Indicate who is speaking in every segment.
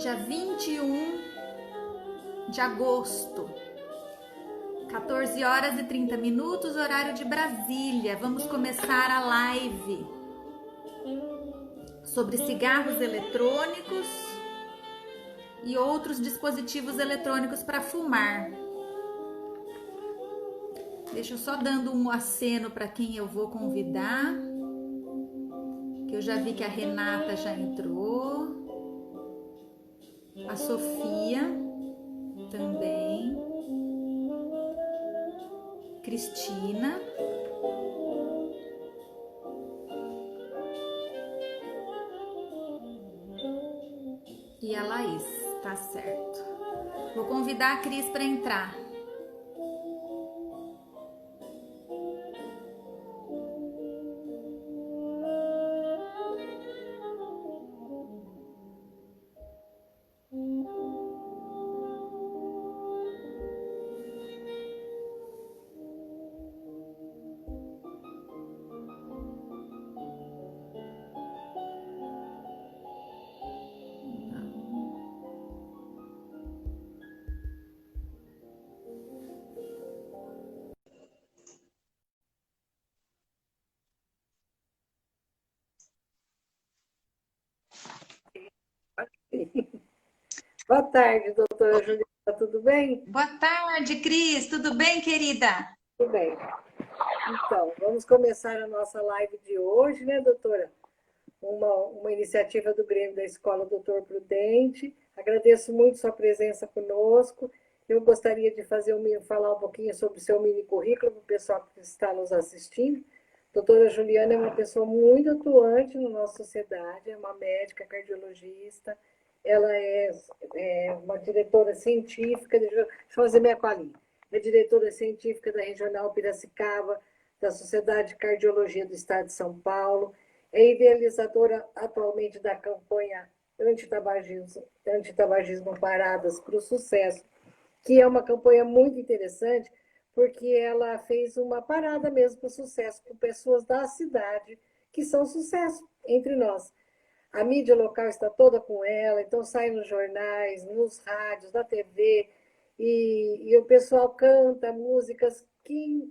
Speaker 1: dia 21 de agosto, 14 horas e 30 minutos, horário de Brasília. Vamos começar a live sobre cigarros eletrônicos e outros dispositivos eletrônicos para fumar. Deixa eu só dando um aceno para quem eu vou convidar, que eu já vi que a Renata já entrou, a Sofia também, Cristina e a Laís, tá certo. Vou convidar a Cris para entrar.
Speaker 2: Boa tarde, doutora Juliana, tudo bem?
Speaker 1: Boa tarde, Cris. Tudo bem, querida?
Speaker 2: Tudo bem. Então, vamos começar a nossa live de hoje, né, doutora? Uma iniciativa do Grêmio da Escola Doutor Prudente. Agradeço muito sua presença conosco. Eu gostaria de falar um pouquinho sobre o seu mini currículo para o pessoal que está nos assistindo. Doutora Juliana é uma pessoa muito atuante na nossa sociedade, é uma médica cardiologista, ela é uma diretora científica, deixa eu fazer minha colinha, é diretora científica da Regional Piracicaba, da Sociedade de Cardiologia do Estado de São Paulo, é idealizadora atualmente da campanha Antitabagismo Paradas para o Sucesso, que é uma campanha muito interessante, porque ela fez uma parada mesmo para o sucesso, com pessoas da cidade que são sucesso entre nós. A mídia local está toda com ela, então sai nos jornais, nos rádios, na TV, e o pessoal canta músicas que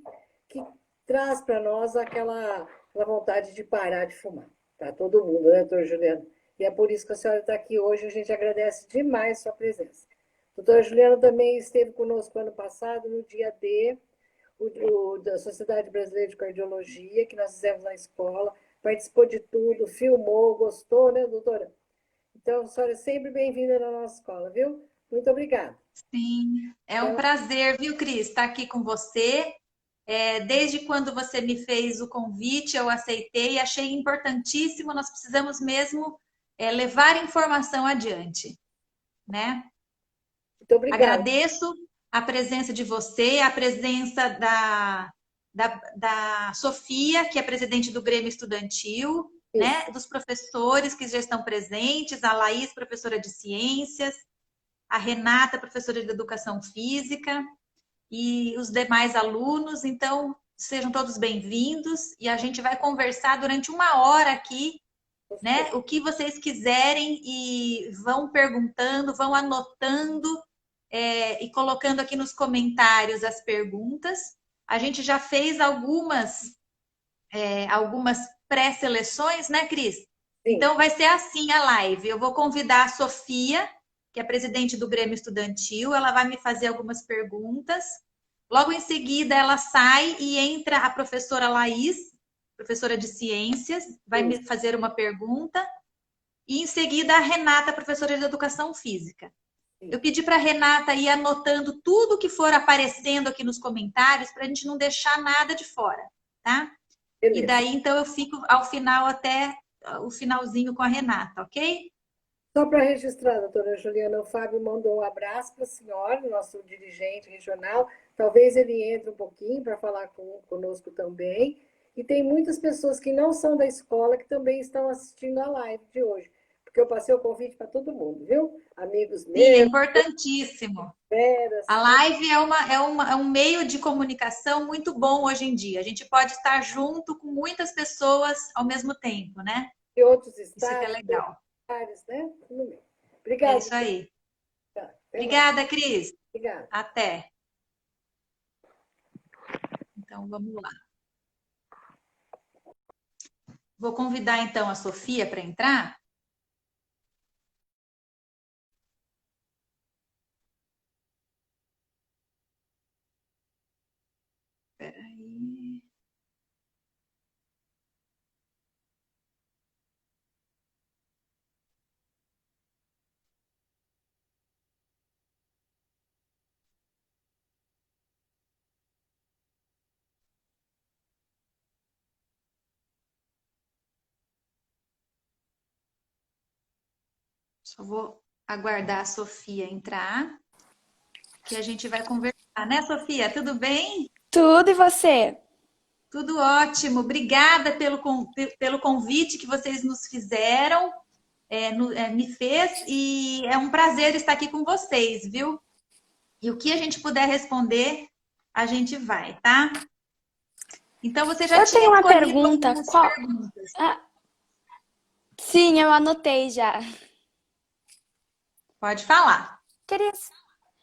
Speaker 2: traz para nós aquela vontade de parar de fumar. Para todo mundo, né, doutor Juliano? E é por isso que a senhora está aqui hoje, a gente agradece demais a sua presença. A doutora Juliana também esteve conosco ano passado, no dia D, da Sociedade Brasileira de Cardiologia, que nós fizemos na escola, participou de tudo, filmou, gostou, né, doutora? Então, a senhora é sempre bem-vinda na nossa escola, viu? Muito obrigada.
Speaker 1: Sim, é um prazer, viu, Cris, estar aqui com você. Desde quando você me fez o convite, eu aceitei, achei importantíssimo, nós precisamos mesmo levar informação adiante, né?
Speaker 2: Muito obrigada.
Speaker 1: Agradeço a presença de você, a presença da Sofia, que é presidente do Grêmio Estudantil, né? Dos professores que já estão presentes, a Laís, professora de Ciências, a Renata, professora de Educação Física, e os demais alunos. Então, sejam todos bem-vindos e a gente vai conversar durante 1 hora aqui, né? O que vocês quiserem e vão perguntando, vão anotando e colocando aqui nos comentários as perguntas. A gente já fez algumas pré-seleções, né, Cris? Sim. Então, vai ser assim a live. Eu vou convidar a Sofia, que é presidente do Grêmio Estudantil, ela vai me fazer algumas perguntas. Logo em seguida, ela sai e entra a professora Laís, professora de Ciências, vai me fazer uma pergunta. E em seguida, a Renata, professora de Educação Física. Eu pedi para a Renata ir anotando tudo que for aparecendo aqui nos comentários, para a gente não deixar nada de fora, tá? Beleza. E daí, então, eu fico ao final até o finalzinho com a Renata, ok?
Speaker 2: Só para registrar, doutora Juliana, o Fábio mandou um abraço para a senhora, nosso dirigente regional. Talvez ele entre um pouquinho para falar conosco também. E tem muitas pessoas que não são da escola que também estão assistindo a live de hoje. Porque eu passei o convite para todo mundo, viu? Amigos meus.
Speaker 1: Sim, é importantíssimo. A live é um meio de comunicação muito bom hoje em dia. A gente pode estar junto com muitas pessoas ao mesmo tempo, né?
Speaker 2: De outros estados.
Speaker 1: Isso que é legal.
Speaker 2: Né? Obrigada.
Speaker 1: É isso aí.
Speaker 2: Tá,
Speaker 1: Obrigada, Cris.
Speaker 2: Obrigada.
Speaker 1: Até. Então, vamos lá. Vou convidar, então, a Sofia para entrar. Espera aí. Só vou aguardar a Sofia entrar, que a gente vai conversar, né, Sofia? Tudo bem?
Speaker 3: Tudo e você?
Speaker 1: Tudo ótimo. Obrigada pelo convite que vocês nos fizeram, me fez, e é um prazer estar aqui com vocês, viu? E o que a gente puder responder, a gente vai, tá? Então, você já
Speaker 3: Eu
Speaker 1: tinha
Speaker 3: tenho uma
Speaker 1: escolhido
Speaker 3: pergunta.
Speaker 1: algumas
Speaker 3: Qual?
Speaker 1: perguntas.
Speaker 3: Ah, sim, eu anotei já.
Speaker 1: Pode falar.
Speaker 3: Queria,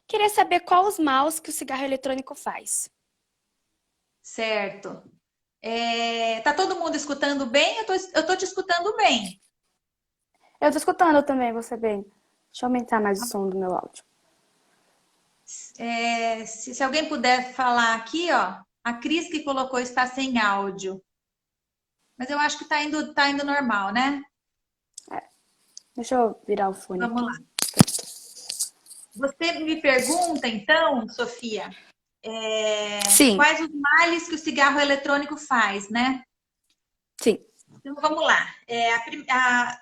Speaker 3: queria saber qual os maus que o cigarro eletrônico faz.
Speaker 1: Certo. Tá todo mundo escutando bem? Eu tô te escutando bem.
Speaker 3: Eu tô escutando também, você bem. Deixa eu aumentar mais o som do meu áudio.
Speaker 1: Se alguém puder falar aqui, ó, a Cris que colocou está sem áudio. Mas eu acho que tá indo normal, né?
Speaker 3: Deixa eu virar o fone
Speaker 1: Vamos
Speaker 3: aqui.
Speaker 1: lá. Você me pergunta, então, Sofia,
Speaker 3: Sim,
Speaker 1: quais os males que o cigarro eletrônico faz, né?
Speaker 3: sim.
Speaker 1: Então, vamos lá.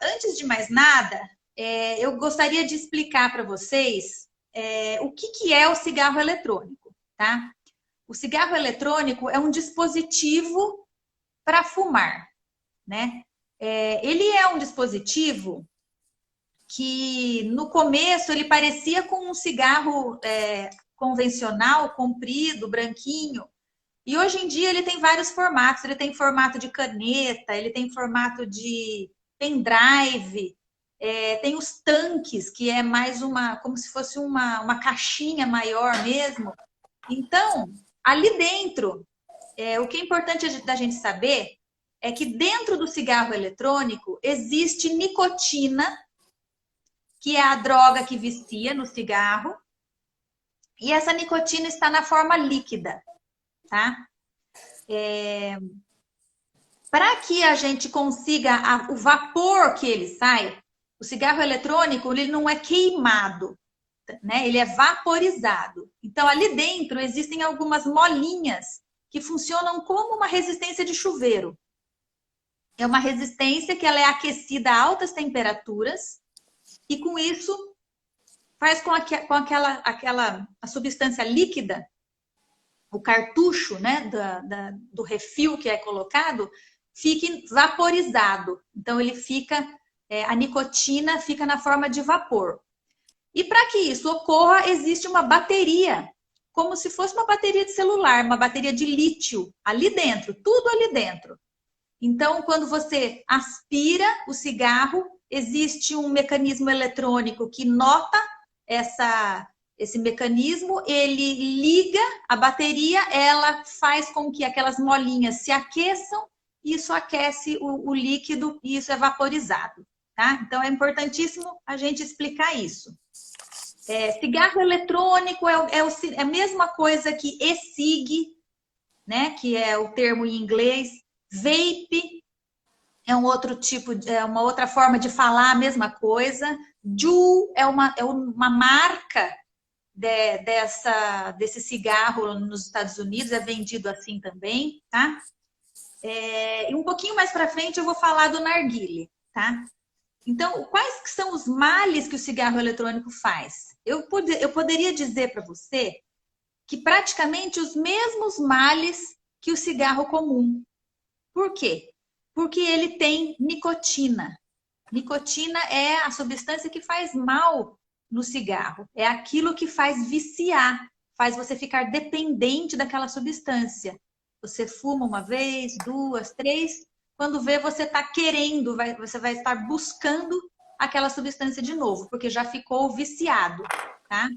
Speaker 1: Antes de mais nada, eu gostaria de explicar para vocês o que é o cigarro eletrônico, tá? O cigarro eletrônico é um dispositivo para fumar, né? Ele é um dispositivo que no começo ele parecia com um cigarro convencional, comprido, branquinho, e hoje em dia ele tem vários formatos. Ele tem formato de caneta, ele tem formato de pendrive, tem os tanques, que é mais como se fosse uma caixinha maior mesmo. Então, ali dentro, o que é importante da gente saber é que dentro do cigarro eletrônico existe nicotina, que é a droga que vicia no cigarro, e essa nicotina está na forma líquida, tá? Para que a gente consiga o vapor que ele sai, o cigarro eletrônico ele não é queimado, né? Ele é vaporizado. Então, ali dentro existem algumas molinhas que funcionam como uma resistência de chuveiro. É uma resistência que ela é aquecida a altas temperaturas e com isso faz com a substância líquida, o cartucho, né, do refil que é colocado, fique vaporizado. Então ele fica, a nicotina fica na forma de vapor. E para que isso ocorra, existe uma bateria, como se fosse uma bateria de celular, uma bateria de lítio ali dentro, tudo ali dentro. Então, quando você aspira o cigarro, existe um mecanismo eletrônico que nota esse mecanismo, ele liga a bateria, ela faz com que aquelas molinhas se aqueçam, e isso aquece o líquido e isso é vaporizado, tá? Então, é importantíssimo a gente explicar isso. Cigarro eletrônico é a mesma coisa que e-cig, né? Que é o termo em inglês. Vape é um outro tipo, é uma outra forma de falar a mesma coisa. Juul é uma marca desse cigarro nos Estados Unidos, é vendido assim também, tá? E um pouquinho mais para frente eu vou falar do narguilé, tá? Então, quais que são os males que o cigarro eletrônico faz? Eu poderia dizer para você que praticamente os mesmos males que o cigarro comum. Por quê? Porque ele tem nicotina. Nicotina é a substância que faz mal no cigarro. É aquilo que faz viciar, faz você ficar dependente daquela substância. Você fuma uma vez, duas, três, quando vê você está querendo, você vai estar buscando aquela substância de novo, porque já ficou viciado, tá?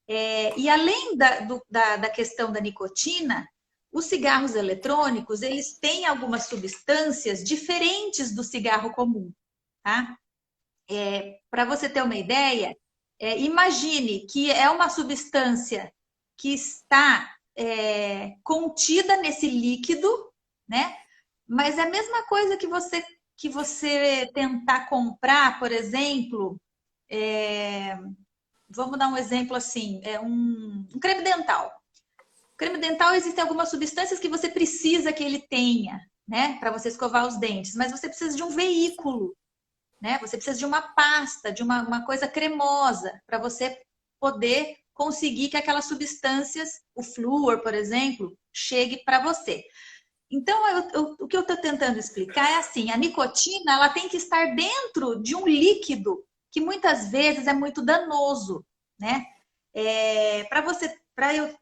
Speaker 1: E além da questão da nicotina, os cigarros eletrônicos, eles têm algumas substâncias diferentes do cigarro comum, tá? Para você ter uma ideia, imagine que é uma substância que está contida nesse líquido, né? Mas é a mesma coisa que você tentar comprar, por exemplo, vamos dar um exemplo assim, um creme dental. O creme dental, existem algumas substâncias que você precisa que ele tenha, né? Para você escovar os dentes, mas você precisa de um veículo, né? Você precisa de uma pasta, de uma coisa cremosa, para você poder conseguir que aquelas substâncias, o flúor, por exemplo, chegue para você. Então, o que eu estou tentando explicar é assim, a nicotina, ela tem que estar dentro de um líquido que muitas vezes é muito danoso, né?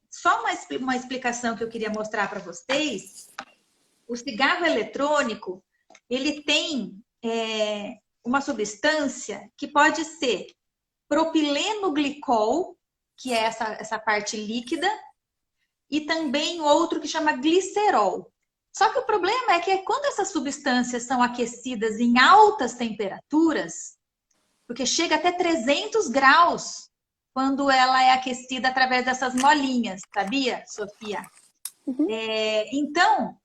Speaker 1: Só uma explicação que eu queria mostrar para vocês, o cigarro eletrônico, ele tem uma substância que pode ser propileno-glicol, que é essa parte líquida, e também outro que chama glicerol. Só que o problema é que quando essas substâncias são aquecidas em altas temperaturas, porque chega até 300 graus quando ela é aquecida através dessas molinhas, sabia, Sofia?
Speaker 3: Uhum.
Speaker 1: Então,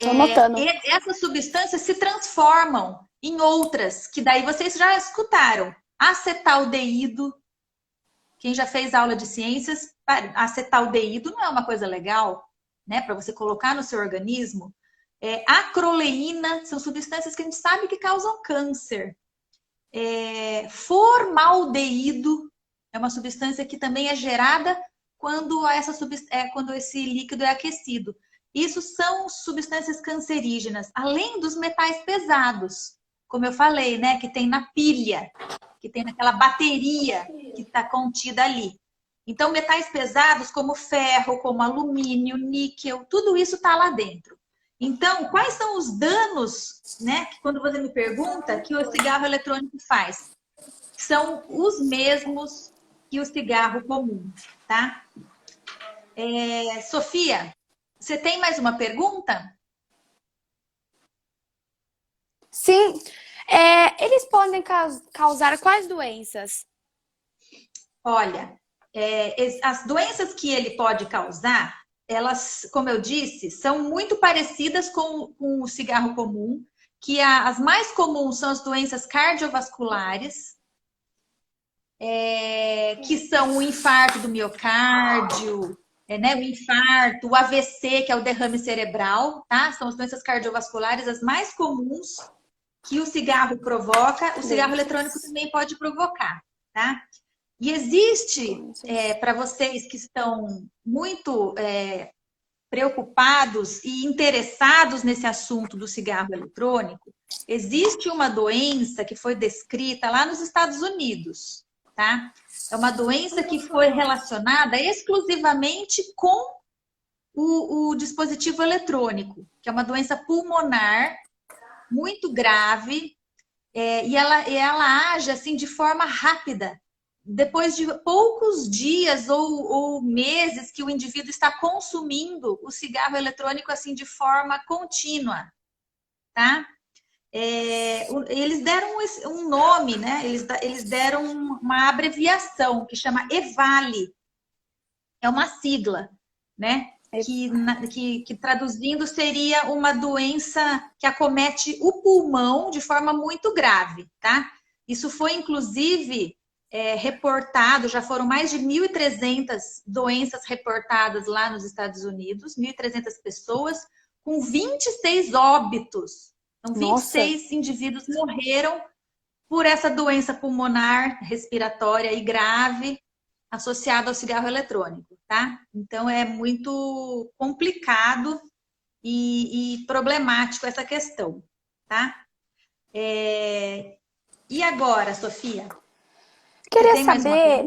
Speaker 3: Tô anotando.
Speaker 1: essas substâncias se transformam em outras, que daí vocês já escutaram. Acetaldeído. Quem já fez aula de ciências, acetaldeído não é uma coisa legal, né? Para você colocar no seu organismo. Acroleína, são substâncias que a gente sabe que causam câncer. Formaldeído é uma substância que também é gerada quando esse líquido é aquecido. Isso são substâncias cancerígenas, além dos metais pesados, como eu falei, né? Que tem na pilha, que tem naquela bateria que está contida ali. Então, metais pesados como ferro, como alumínio, níquel, tudo isso está lá dentro. Então, quais são os danos, né? Que quando você me pergunta, que o cigarro eletrônico faz? São os mesmos que o cigarro comum, tá? Sofia, você tem mais uma pergunta?
Speaker 3: Sim. Eles podem causar quais doenças?
Speaker 1: Olha, as doenças que ele pode causar, elas, como eu disse, são muito parecidas com o cigarro comum, que as mais comuns são as doenças cardiovasculares, que são o infarto do miocárdio, né, o infarto, o AVC, que é o derrame cerebral, tá? São as doenças cardiovasculares as mais comuns que o cigarro provoca. O cigarro eletrônico também pode provocar, tá? E existe, para vocês que estão muito preocupados e interessados nesse assunto do cigarro eletrônico, existe uma doença que foi descrita lá nos Estados Unidos, tá? É uma doença que foi relacionada exclusivamente com o dispositivo eletrônico, que é uma doença pulmonar muito grave, e ela age assim de forma rápida. Depois de poucos dias ou meses que o indivíduo está consumindo o cigarro eletrônico assim de forma contínua, tá? Eles deram um nome, né? Eles deram uma abreviação que chama EVALI. É uma sigla, né? Que traduzindo seria uma doença que acomete o pulmão de forma muito grave, tá? Isso foi, inclusive, reportado, já foram mais de 1.300 doenças reportadas lá nos Estados Unidos, 1.300 pessoas, com 26 óbitos. Então, 26 Nossa. Indivíduos morreram por essa doença pulmonar respiratória e grave associada ao cigarro eletrônico, tá? Então, é muito complicado e problemático essa questão, tá? E agora, Sofia?
Speaker 3: Queria saber,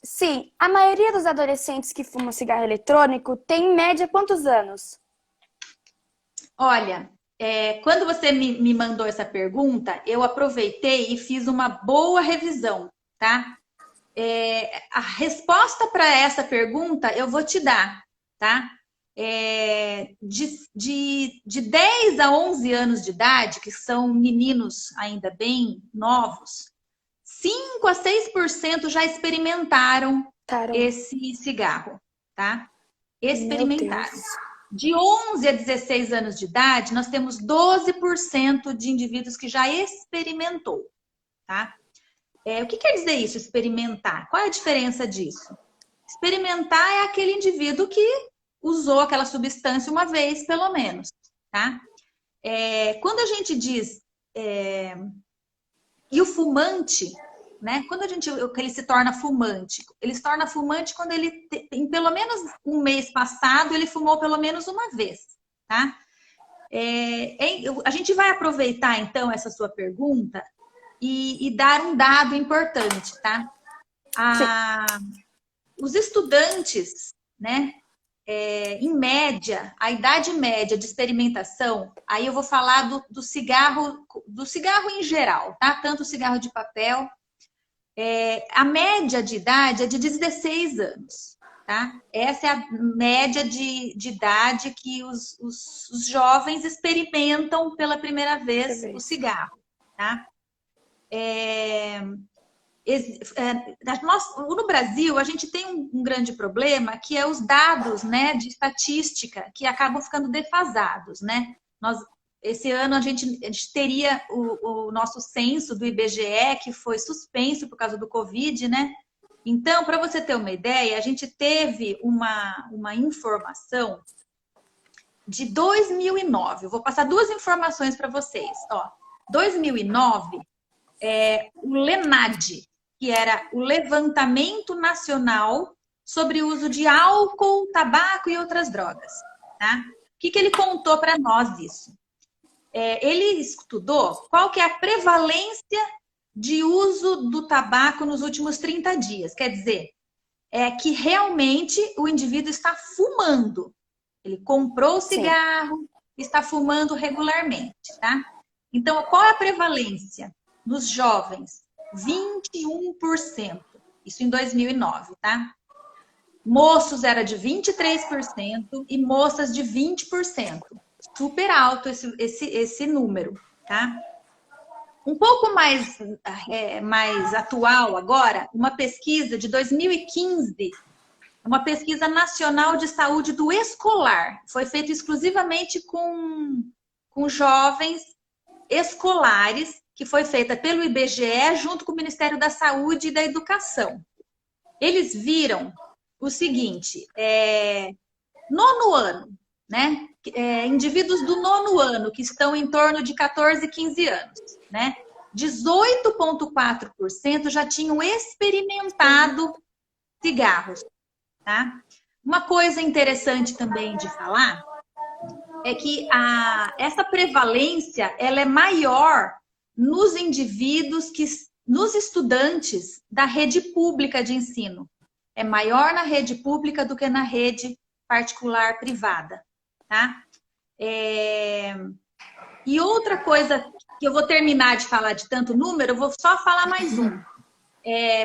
Speaker 3: sim, a maioria dos adolescentes que fumam cigarro eletrônico tem em média quantos anos?
Speaker 1: Olha, quando você me mandou essa pergunta, eu aproveitei e fiz uma boa revisão, tá? A resposta para essa pergunta eu vou te dar, tá? De 10 a 11 anos de idade, que são meninos ainda bem novos, 5 a 6% já experimentaram esse cigarro, tá? Experimentaram. De 11 a 16 anos de idade, nós temos 12% de indivíduos que já experimentou, tá? O que quer dizer isso, experimentar? Qual é a diferença disso? Experimentar é aquele indivíduo que usou aquela substância uma vez, pelo menos, tá? Quando a gente diz... E o fumante, né? Quando ele se torna fumante, ele se torna fumante quando ele, em pelo menos um mês passado, ele fumou pelo menos uma vez, tá? A gente vai aproveitar, então, essa sua pergunta e dar um dado importante, tá? Os estudantes, né? Em média, a idade média de experimentação, aí eu vou falar do cigarro em geral, tá? Tanto o cigarro de papel. A média de idade é de 16 anos, tá? Essa é a média de idade que os jovens experimentam pela primeira vez o cigarro, tá? No Brasil, a gente tem um grande problema, que é os dados, né, de estatística, que acabam ficando defasados, né? Esse ano a gente teria o nosso censo do IBGE, que foi suspenso por causa do Covid, né? Então, para você ter uma ideia, a gente teve uma informação de 2009. Eu vou passar duas informações para vocês. 2009, o LENAD, que era o Levantamento Nacional sobre o uso de álcool, tabaco e outras drogas, tá? O que ele contou para nós isso? Ele estudou qual que é a prevalência de uso do tabaco nos últimos 30 dias. Quer dizer, que realmente o indivíduo está fumando. Ele comprou o cigarro, está fumando regularmente, tá? Então, qual é a prevalência? Nos jovens, 21%. Isso em 2009, tá? Moços era de 23% e moças de 20%. Super alto esse número, tá? Um pouco mais atual agora, uma pesquisa de 2015, uma pesquisa nacional de saúde do escolar. Foi feita exclusivamente com jovens escolares, que foi feita pelo IBGE junto com o Ministério da Saúde e da Educação. Eles viram o seguinte, nono ano, né? Indivíduos do nono ano, que estão em torno de 14, 15 anos, né? 18,4% já tinham experimentado cigarros, tá? Uma coisa interessante também de falar é que essa prevalência ela é maior nos indivíduos, nos estudantes da rede pública de ensino. É maior na rede pública do que na rede particular privada, tá? E outra coisa que eu vou terminar de falar de tanto número, eu vou só falar mais um.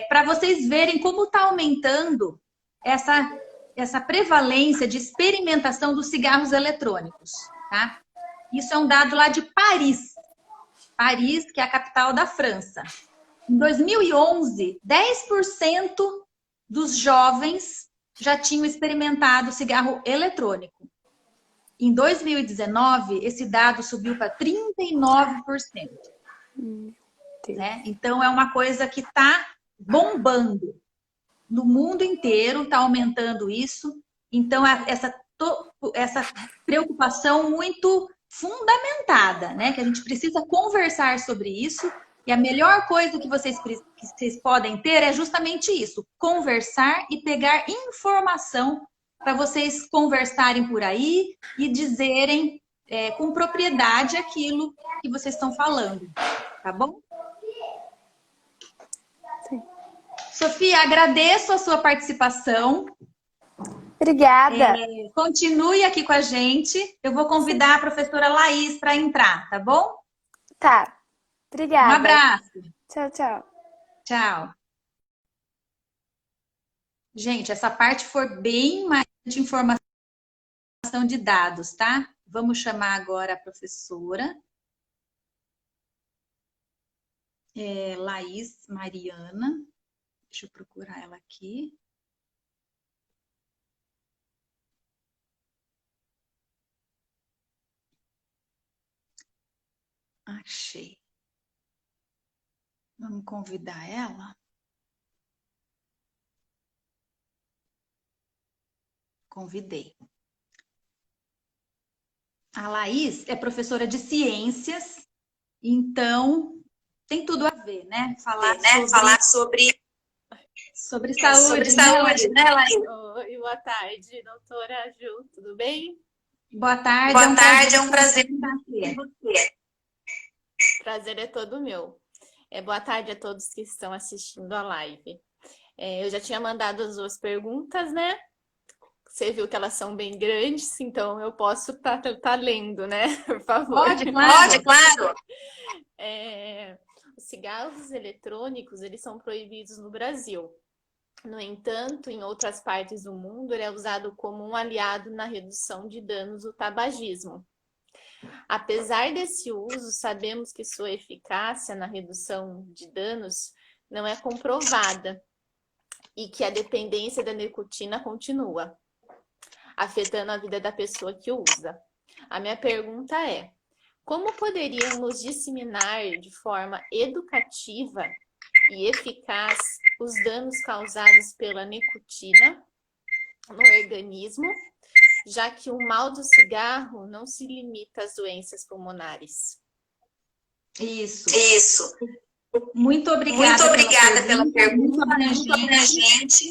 Speaker 1: Para vocês verem como está aumentando essa prevalência de experimentação dos cigarros eletrônicos, tá? Isso é um dado lá de Paris. Paris, que é a capital da França. Em 2011, 10% dos jovens já tinham experimentado cigarro eletrônico. Em 2019, esse dado subiu para 39%. Né? Então, é uma coisa que está bombando. No mundo inteiro está aumentando isso. Então, essa preocupação muito fundamentada, né? Que a gente precisa conversar sobre isso. E a melhor coisa que vocês podem ter é justamente isso. Conversar e pegar informação para vocês conversarem por aí e dizerem com propriedade aquilo que vocês estão falando. Tá bom? Sim. Sofia, agradeço a sua participação.
Speaker 3: Obrigada.
Speaker 1: Continue aqui com a gente. Eu vou convidar a professora Laís para entrar, tá bom?
Speaker 3: Tá. Obrigada.
Speaker 1: Um abraço.
Speaker 3: Tchau, tchau.
Speaker 1: Tchau. Gente, essa parte foi bem mais de informação de dados, tá? Vamos chamar agora a professora Laís Mariana. Deixa eu procurar ela aqui. Achei. Vamos convidar ela? Convidei. A Laís é professora de ciências, então tem tudo a ver, né? Falar sobre saúde, né, Laís?
Speaker 4: Oi, boa tarde, doutora Ju, tudo bem?
Speaker 1: Boa tarde, é um prazer estar aqui.
Speaker 4: Prazer é todo meu. Boa tarde a todos que estão assistindo a live. Eu já tinha mandado as duas perguntas, né? Você viu que elas são bem grandes, então eu posso tá lendo, né? Por favor.
Speaker 1: Pode, claro.
Speaker 4: Os cigarros eletrônicos, eles são proibidos no Brasil. No entanto, em outras partes do mundo, ele é usado como um aliado na redução de danos do tabagismo. Apesar desse uso, sabemos que sua eficácia na redução de danos não é comprovada e que a dependência da nicotina continua, afetando a vida da pessoa que usa. A minha pergunta é: como poderíamos disseminar de forma educativa e eficaz os danos causados pela nicotina no organismo, já que o mal do cigarro não se limita às doenças pulmonares?
Speaker 1: Isso. Muito obrigada pela pergunta, muito abrangente.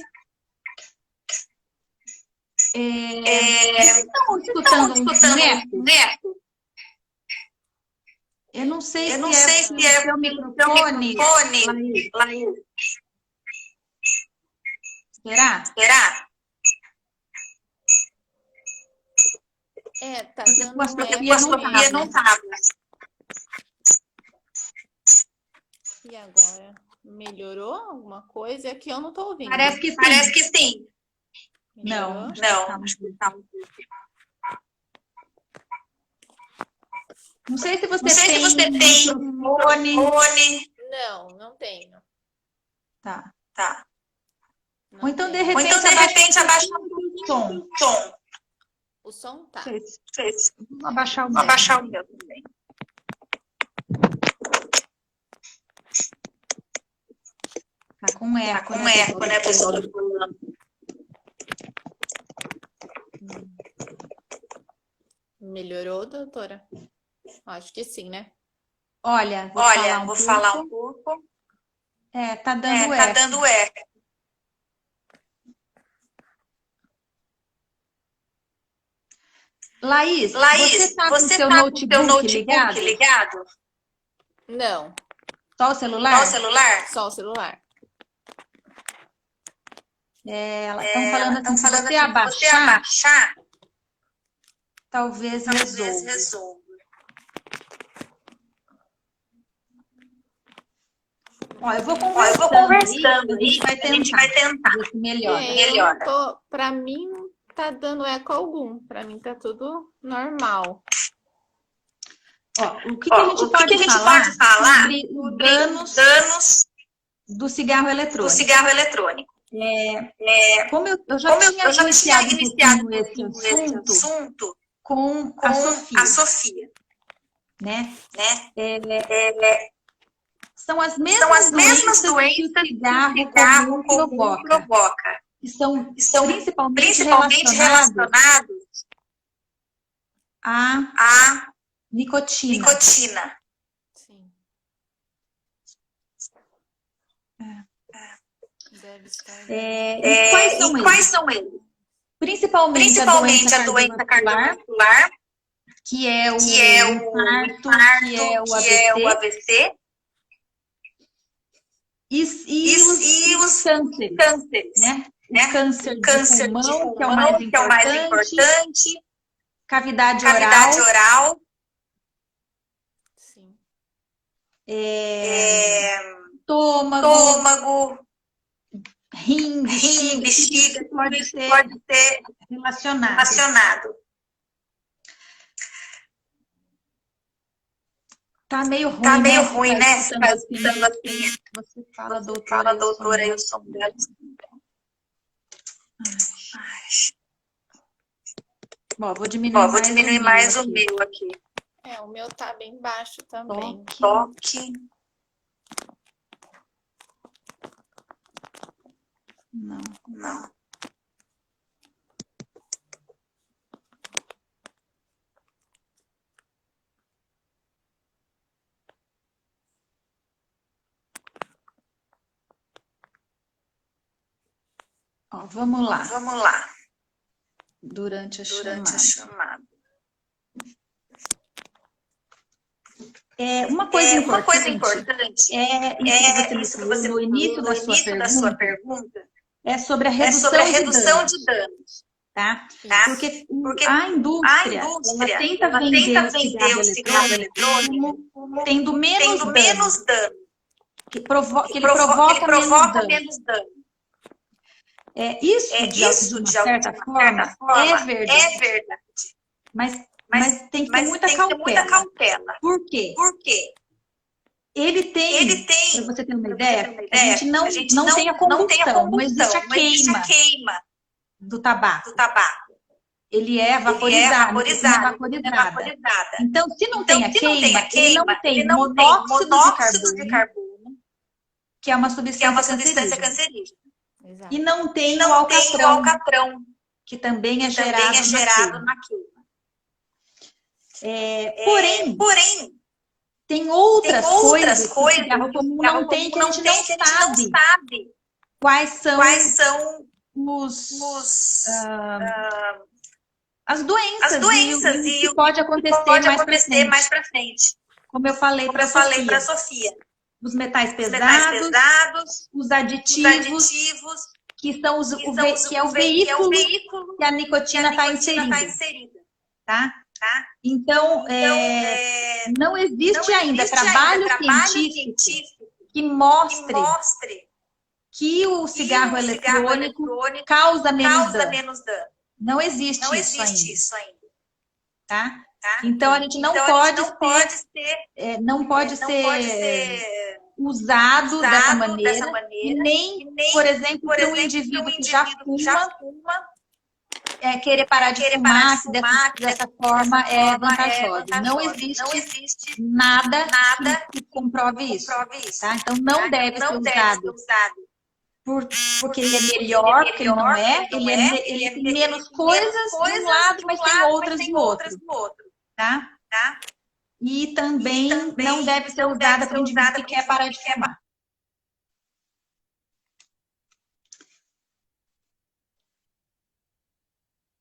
Speaker 1: Estão escutando um eco? Eu não sei se é o seu microfone, Laís. Será?
Speaker 4: Tá dando
Speaker 1: com a Sofia não estava.
Speaker 4: E agora? Melhorou alguma coisa? Aqui eu não estou ouvindo.
Speaker 1: Parece que sim.
Speaker 4: Melhorou?
Speaker 1: Não. Não sei se você tem microfone.
Speaker 4: Não tenho.
Speaker 1: Tá.
Speaker 4: Não
Speaker 1: Ou então, de
Speaker 4: tenho.
Speaker 1: repente, abaixa o som.
Speaker 4: O som tá.
Speaker 1: Vou abaixar o meu também. Tá com eco, né, pessoal?
Speaker 4: Melhorou, doutora? Acho que sim, né?
Speaker 1: Olha, vou falar um pouco. Tá dando eco. Laís, você tá com o seu notebook ligado?
Speaker 4: Não.
Speaker 1: Só o celular?
Speaker 4: Só o celular.
Speaker 1: Elas estão falando assim, se você abaixar, talvez resolva. Ó, eu vou conversando aí, a gente vai tentar ver se melhora.
Speaker 4: Para mim, não tá dando eco algum. Para mim tá tudo normal.
Speaker 1: Ó, o que a gente pode falar sobre os danos do cigarro eletrônico? Como eu já tinha iniciado esse assunto com a Sofia, né? São as mesmas doenças que o cigarro comum provoca. Que são principalmente relacionados à nicotina.
Speaker 4: Sim. Deve estar.
Speaker 1: E quais são eles? Principalmente a doença cardiovascular, que é o infarto, que é o AVC. E os cânceres, né? o câncer de
Speaker 5: Câncer
Speaker 1: pulmão,
Speaker 5: de pulmão,
Speaker 1: que é o mais
Speaker 5: que é o mais
Speaker 1: importante,
Speaker 5: importante,
Speaker 1: cavidade
Speaker 5: cavidade
Speaker 1: oral,
Speaker 5: oral,
Speaker 4: Sim.
Speaker 1: estômago,
Speaker 5: estômago,
Speaker 1: rim,
Speaker 5: rim, bexiga,
Speaker 1: tudo pode
Speaker 5: isso
Speaker 1: ser
Speaker 5: pode ser
Speaker 1: relacionado.
Speaker 5: relacionado.
Speaker 1: Tá meio ruim,
Speaker 5: Tá meio
Speaker 1: né?
Speaker 5: ruim,
Speaker 1: Tá
Speaker 5: né?
Speaker 1: escutando
Speaker 5: Tá
Speaker 1: assim.
Speaker 5: escutando assim.
Speaker 1: Você fala, doutora,
Speaker 5: Fala,
Speaker 1: e o som
Speaker 5: doutora, e
Speaker 1: dela.
Speaker 5: o som dela.
Speaker 1: Bom, vou diminuir
Speaker 5: Ó, vou
Speaker 1: mais
Speaker 5: diminuir
Speaker 1: o
Speaker 5: mais
Speaker 1: meu
Speaker 5: o
Speaker 1: aqui.
Speaker 5: meu aqui.
Speaker 4: O meu tá bem baixo também.
Speaker 5: Toque.
Speaker 1: Não.
Speaker 5: Não.
Speaker 1: Ó, vamos lá.
Speaker 5: Vamos lá.
Speaker 1: Durante a
Speaker 5: Durante a
Speaker 1: chamada.
Speaker 5: chamada.
Speaker 1: Uma coisa
Speaker 5: Uma coisa
Speaker 1: importante
Speaker 5: importante
Speaker 1: é isso que você me falou no início da sua pergunta, é sobre a redução de danos. Tá? Porque a indústria ela tenta vender o cigarro eletrônico como tendo menos dano. Que ele provoca menos dano. Isso, de uma certa forma, é verdade. Mas tem que ter muita cautela. Por quê?
Speaker 5: Porque
Speaker 1: ele tem, para você ter uma ideia, a gente não tem a combustão, não existe a queima do tabaco. Ele é vaporizado, vaporizada. Então, se não tem a queima, ele não tem monóxido de carbono, que é uma substância cancerígena.
Speaker 4: Exato.
Speaker 1: E não tem
Speaker 5: o
Speaker 1: o
Speaker 5: alcatrão,
Speaker 1: que também é
Speaker 5: que
Speaker 1: gerado,
Speaker 5: também é gerado na queima.
Speaker 1: Porém, tem outras coisas que o cigarro comum não tem, que a gente não sabe quais são as doenças e o que pode acontecer mais pra frente. Como eu falei para a Sofia. Os metais pesados, os aditivos, que são o veículo que a nicotina está inserida. Tá? Então, não existe ainda trabalho científico que mostre que o cigarro eletrônico causa menos dano. Não existe isso ainda. Tá? Então, a gente não pode ser usado dessa maneira, e nem, por exemplo, para um indivíduo que já fuma, querer parar de fumar, que dessa forma é vantajosa. Não existe nada que comprove isso. Tá? Então, não deve ser usado porque ele é melhor, porque ele não é. Ele tem menos coisas de um lado, mas tem outras do outro. Tá? E também não deve ser usada para um indivíduo que quer parar de fumar.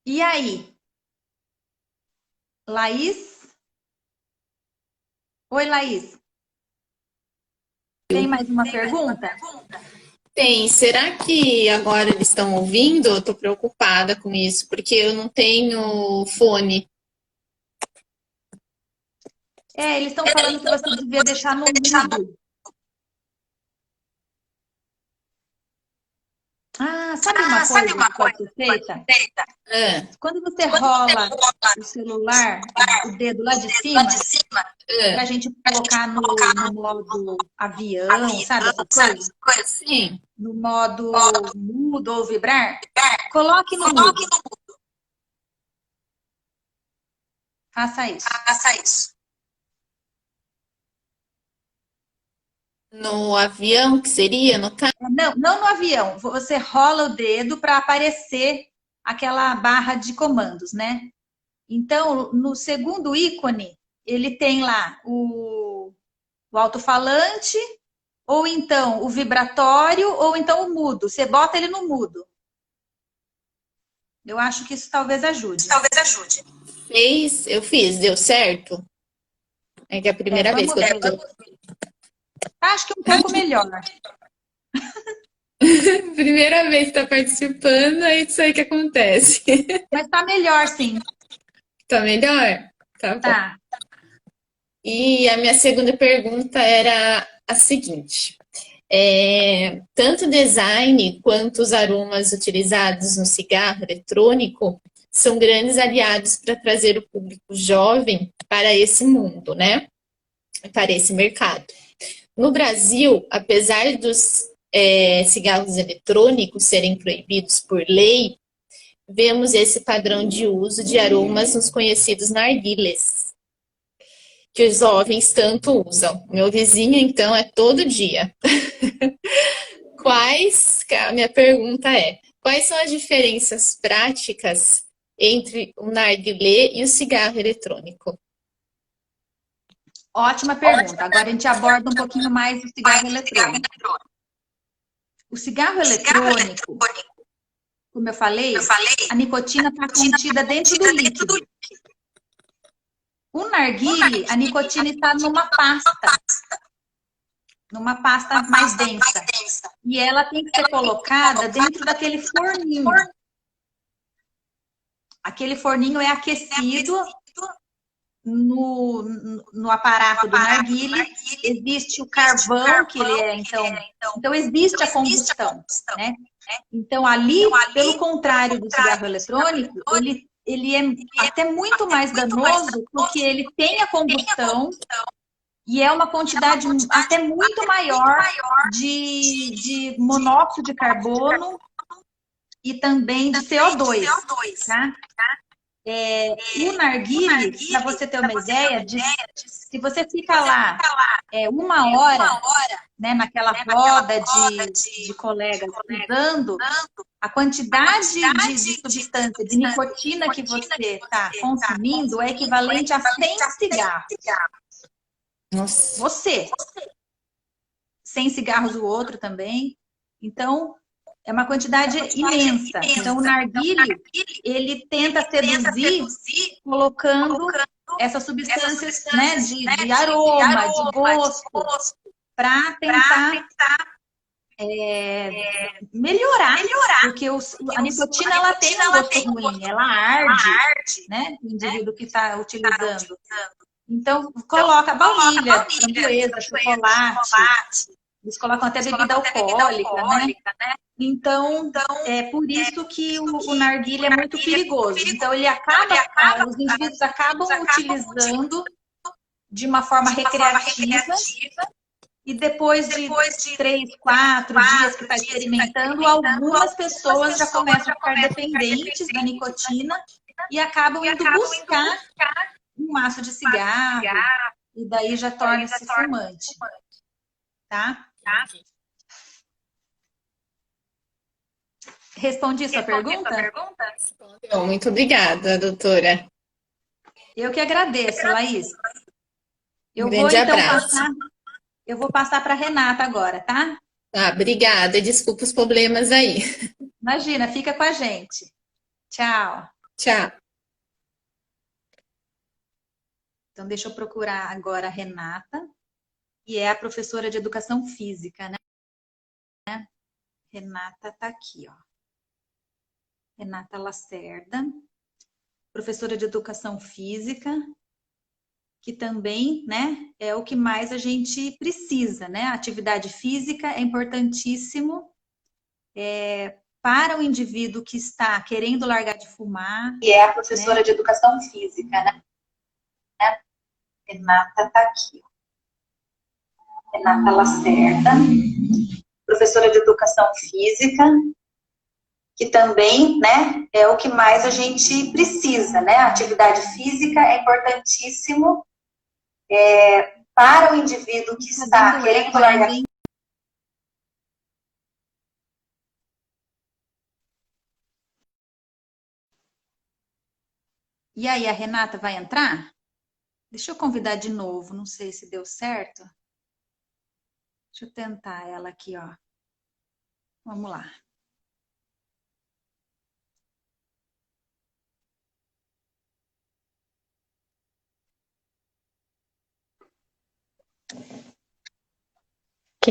Speaker 1: E aí? Laís? Oi, Laís. Tem mais uma pergunta?
Speaker 6: Tem. Será que agora eles estão ouvindo? Eu tô preocupada com isso, porque eu não tenho fone.
Speaker 1: Eles estão falando que você devia deixar no mudo. Sabe uma coisa que pode ser feita? Quando você rola o celular, o dedo lá de cima, pra gente colocar no modo avião, sabe essa coisa?
Speaker 6: Sim.
Speaker 1: No modo mudo ou vibrar, coloque no mudo. Faça isso.
Speaker 6: No avião, que seria, no carro?
Speaker 1: Não no avião. Você rola o dedo para aparecer aquela barra de comandos, né? Então, no segundo ícone, ele tem lá o alto-falante, ou então o vibratório, ou então o mudo. Você bota ele no mudo. Eu acho que isso talvez ajude.
Speaker 6: Eu fiz, deu certo? É que é a primeira vez que eu tô.
Speaker 1: Acho que um pouco melhor.
Speaker 6: Primeira vez que tá participando, é isso aí que acontece.
Speaker 1: Mas tá melhor, sim.
Speaker 6: Tá melhor? Tá bom.
Speaker 1: Tá.
Speaker 6: E a minha segunda pergunta era a seguinte: tanto o design quanto os aromas utilizados no cigarro eletrônico são grandes aliados para trazer o público jovem para esse mundo, né? Para esse mercado. No Brasil, apesar dos cigarros eletrônicos serem proibidos por lei, vemos esse padrão de uso de aromas nos conhecidos narguilés, que os jovens tanto usam. Meu vizinho, então, é todo dia. A minha pergunta é, quais são as diferenças práticas entre o narguilé e o cigarro eletrônico?
Speaker 1: Ótima pergunta. Agora a gente aborda um pouquinho mais o cigarro eletrônico. O cigarro eletrônico, como eu falei, a nicotina está contida dentro do líquido. O narguilé, a nicotina está numa pasta mais densa. E ela tem que ser colocada dentro daquele forninho. Aquele forninho é aquecido no aparato do narguilé. Existe o carvão, que ele é, então existe a combustão, né? Então, ali, pelo contrário do cigarro eletrônico, ele é até muito mais danoso, porque ele tem a combustão e é uma quantidade até muito maior de monóxido de carbono e também de CO2, tá? O narguilé, para você ter uma ideia, se você fica lá uma hora, né, naquela roda de colegas usando, a quantidade de substância, de nicotina que você está consumindo é equivalente a 100 cigarros.
Speaker 6: Nossa.
Speaker 1: Você. 100 cigarros o outro também. Então, é uma quantidade imensa. Então, o narguilé, ele tenta seduzir colocando essas substâncias, né, de aroma, de gosto, para tentar melhorar, porque a nicotina ela tem um gosto ruim, ela arde, né, o indivíduo que está utilizando. Então, coloca baunilha, framboesa, chocolate, eles colocam até bebida alcoólica, né? Então, é por isso que o narguilé é muito perigoso. Então, os indivíduos acabam utilizando de uma forma recreativa e depois de 3, 4 dias que está experimentando, algumas pessoas já começam a ficar dependentes da nicotina e acabam indo buscar um maço de cigarro e daí já torna-se fumante, tá? Respondi sua pergunta?
Speaker 6: Muito obrigada, doutora.
Speaker 1: Eu que agradeço, Laís.
Speaker 6: Grande abraço.
Speaker 1: Eu vou passar para a Renata agora, tá?
Speaker 6: Obrigada. Desculpa os problemas aí.
Speaker 1: Imagina, fica com a gente. Tchau.
Speaker 6: Tchau.
Speaker 1: Então, deixa eu procurar agora a Renata, que é a professora de educação física, né? Renata tá aqui, ó. Renata Lacerda, professora de educação física, que também, né, é o que mais a gente precisa, né? A atividade física é importantíssimo para o indivíduo que está querendo largar de fumar. E é a professora de educação física, né? Renata tá aqui. Renata Lacerda, professora de educação física, que também, né, é o que mais a gente precisa, né? A atividade física é importantíssimo para o indivíduo que está querendo largar. E aí, a Renata vai entrar? Deixa eu convidar de novo, não sei se deu certo. Deixa eu tentar ela aqui, ó. Vamos lá.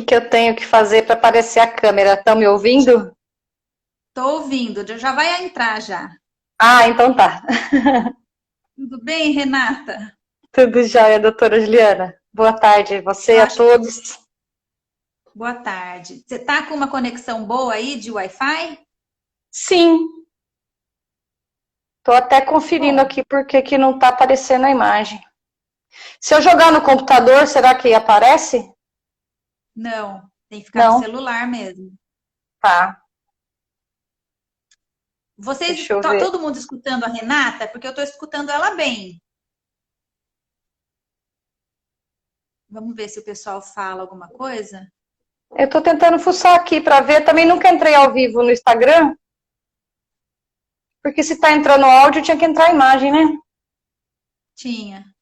Speaker 7: que eu tenho que fazer para aparecer a câmera? Estão me ouvindo?
Speaker 1: Tô ouvindo, já vai entrar já.
Speaker 7: Ah, então tá.
Speaker 1: Tudo bem, Renata?
Speaker 7: Tudo jóia, doutora Juliana. Boa tarde, você
Speaker 1: Eu
Speaker 7: a
Speaker 1: acho-
Speaker 7: todos.
Speaker 1: Boa tarde. Você tá com uma conexão boa aí de Wi-Fi?
Speaker 7: Sim. Tô até conferindo
Speaker 1: Bom.
Speaker 7: aqui porque que não tá aparecendo a imagem. Se eu jogar no computador, será que aparece?
Speaker 1: Não, tem que ficar
Speaker 7: Não.
Speaker 1: no celular mesmo.
Speaker 7: Tá,
Speaker 1: Vocês,
Speaker 7: deixa eu
Speaker 1: tá
Speaker 7: ver.
Speaker 1: todo mundo escutando a Renata? Porque eu tô escutando ela bem. Vamos ver se o pessoal fala alguma coisa.
Speaker 7: Eu tô tentando fuçar aqui para ver. Também nunca entrei ao vivo no Instagram. Porque se tá entrando áudio, tinha que entrar a imagem, né?
Speaker 1: Tinha.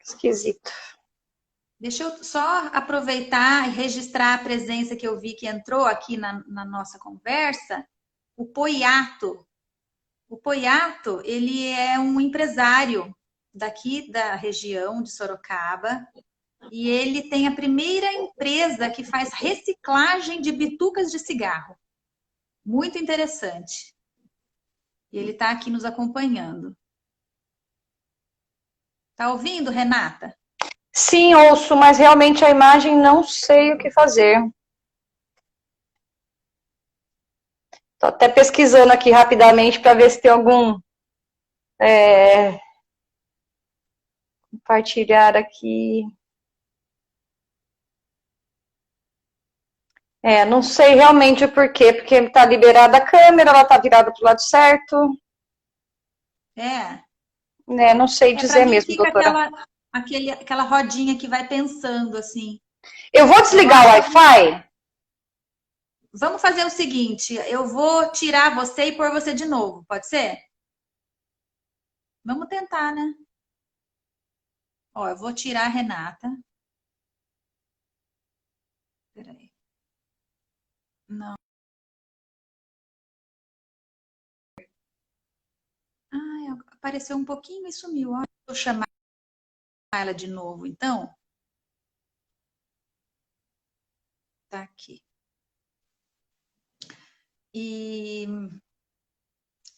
Speaker 7: Esquisito.
Speaker 1: Deixa eu só aproveitar e registrar a presença que eu vi que entrou aqui na nossa conversa. O Poiato. O Poiato, ele é um empresário daqui da região de Sorocaba e ele tem a primeira empresa que faz reciclagem de bitucas de cigarro. Muito interessante. E ele está aqui nos acompanhando. Tá ouvindo, Renata?
Speaker 7: Sim, ouço, mas realmente a imagem não sei o que fazer. Tô até pesquisando aqui rapidamente para ver se tem algum compartilhar aqui. Não sei realmente o porquê, porque está liberada a câmera, ela está virada para o lado certo.
Speaker 1: É.
Speaker 7: Não sei
Speaker 1: Para
Speaker 7: dizer
Speaker 1: mim
Speaker 7: mesmo,
Speaker 1: fica
Speaker 7: doutora.
Speaker 1: aquela rodinha que vai pensando assim.
Speaker 7: Eu vou desligar o Wi-Fi.
Speaker 1: Vamos fazer o seguinte, eu vou tirar você e pôr você de novo, pode ser? Vamos tentar, né? Ó, eu vou tirar a Renata. Peraí. Não. Ah, apareceu um pouquinho e sumiu. Ó, vou chamar ela de novo, então. Tá aqui. E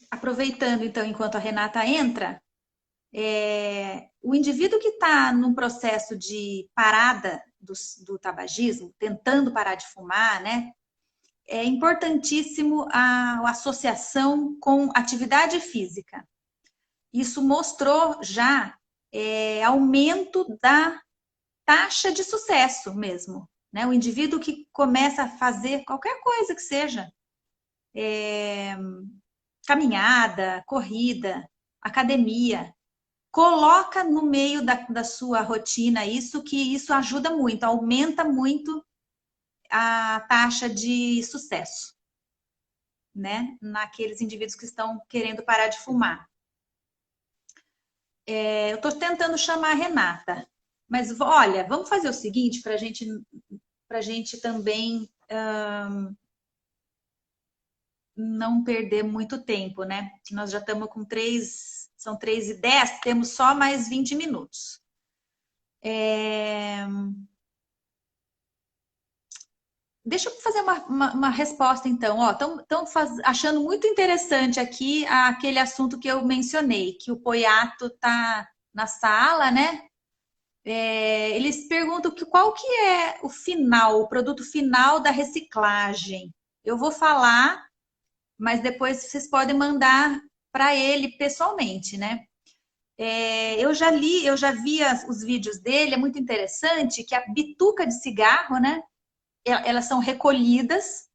Speaker 1: aproveitando, então, enquanto a Renata entra, o indivíduo que está num processo de parada do tabagismo, tentando parar de fumar, né? É importantíssimo a associação com atividade física. Isso mostrou já aumento da taxa de sucesso mesmo. Né? O indivíduo que começa a fazer qualquer coisa que seja, caminhada, corrida, academia, coloca no meio da sua rotina isso, que isso ajuda muito, aumenta muito a taxa de sucesso, né? Naqueles indivíduos que estão querendo parar de fumar. Eu estou tentando chamar a Renata, mas olha, vamos fazer o seguinte para a gente também não perder muito tempo, né? Nós já estamos com são 3h10, temos só mais 20 minutos. Deixa eu fazer uma resposta, então. Estão achando muito interessante aqui aquele assunto que eu mencionei, que o Poiato está na sala, né? Eles perguntam qual que é o produto final da reciclagem. Eu vou falar, mas depois vocês podem mandar para ele pessoalmente, né? Eu já vi os vídeos dele, é muito interessante que a bituca de cigarro, né? Elas são recolhidas,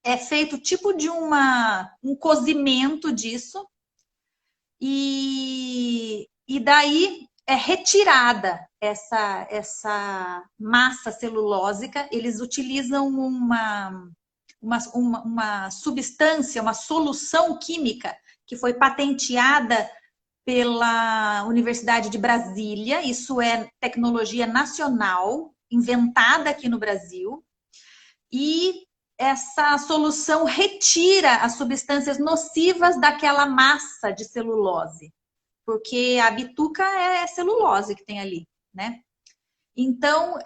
Speaker 1: é feito tipo de um cozimento disso, e daí é retirada essa massa celulósica. Eles utilizam uma substância, uma solução química que foi patenteada pela Universidade de Brasília. Isso é tecnologia nacional, inventada aqui no Brasil, e essa solução retira as substâncias nocivas daquela massa de celulose, porque a bituca é celulose que tem ali, né? Então,